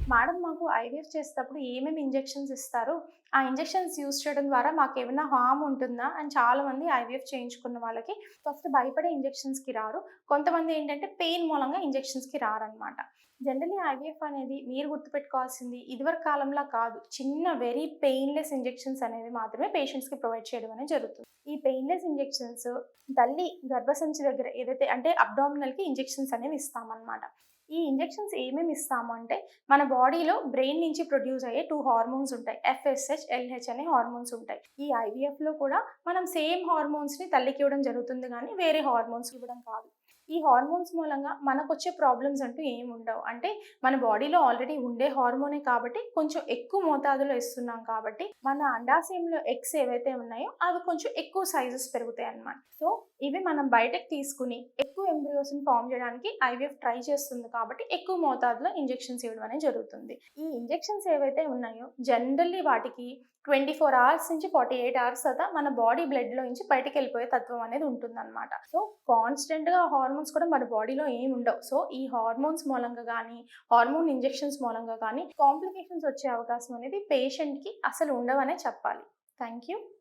Madam మాకు IVF చేసేటప్పుడు ఏమేమి ఇంజెక్షన్స్ ఇస్తారు? ఆ ఇంజెక్షన్స్ యూజ్ చేయడం ద్వారా మాకేమైనా హార్మ్ ఉంటుందా? అని చాలామంది ఐవీఎఫ్ చేయించుకున్న వాళ్ళకి ఫస్ట్ భయపడే ఇంజెక్షన్స్‌కి రారు. కొంతమంది ఏంటంటే పెయిన్ మూలంగా ఇంజెక్షన్స్‌కి రారనమాట. జనరల్లీ ఐవీఎఫ్ అనేది మీరు గుర్తుపెట్టుకోవాల్సింది ఇదివరకు కాలంలా కాదు. చిన్న వెరీ పెయిన్‌లెస్ ఇంజెక్షన్స్ అనేవి మాత్రమే పేషెంట్స్‌కి ప్రొవైడ్ చేయడం అనేది జరుగుతుంది. ఈ పెయిన్‌లెస్ ఇంజెక్షన్స్ తల్లి గర్భసంచి దగ్గర ఏదైతే అంటే అబ్డామినల్‌కి ఇంజెక్షన్స్ అనేవి ఇస్తామనమాట. ఈ ఇంజెక్షన్స్ ఏమేమి ఇస్తాము అంటే మన బాడీలో బ్రెయిన్ నుంచి ప్రొడ్యూస్ అయ్యే 2 హార్మోన్స్ ఉంటాయి. ఎఫ్ఎస్‌హెచ్, ఎల్‌హెచ్ అనే హార్మోన్స్ ఉంటాయి. ఈ ఐవీఎఫ్‌లో కూడా మనం సేమ్ హార్మోన్స్‌ని తల్లికి ఇవ్వడం జరుగుతుంది గానీ, వేరే హార్మోన్స్ ఇవ్వడం కాదు. ఈ హార్మోన్స్ మూలంగా మనకొచ్చే ప్రాబ్లమ్స్ అంటూ ఏమి ఉండవు. అంటే మన బాడీలో ఆల్రెడీ ఉండే హార్మోనే కాబట్టి కొంచెం ఎక్కువ మోతాదులో ఇస్తున్నాం కాబట్టి మన అండాశయంలో ఎగ్స్ ఏవైతే ఉన్నాయో అవి కొంచెం ఎక్కువ సైజెస్ పెరుగుతాయన్నమాట. సో, ఇవి మనం బయటకి తీసుకొని ఎక్కువ ఎంబ్రియోస్‌ని ఫార్మ్ చేయడానికి ఐవీఎఫ్ ట్రై చేస్తుంది కాబట్టి ఎక్కువ మోతాదులో ఇంజెక్షన్స్ ఇవ్వడం అనేది జరుగుతుంది. ఈ ఇంజెక్షన్స్ ఏవైతే ఉన్నాయో జనరల్లీ వాటికి 24 అవర్స్ నుంచి 48 అవర్స్ తర్వాత మన బాడీ బ్లడ్‌లో నుంచి బయటికెళ్ళిపోయే తత్వం అనేది ఉంటుందన్నమాట. సో, కాన్స్టెంట్‌గా హార్మోన్స్ కూడా మన బాడీలో ఏమి ఉండవు. సో, ఈ హార్మోన్స్ మూలంగా గానీ, హార్మోన్ ఇంజెక్షన్స్ మూలంగా గానీ కాంప్లికేషన్స్ వచ్చే అవకాశం అనేది పేషెంట్‌కి అసలు ఉండవనే చెప్పాలి. Thank you.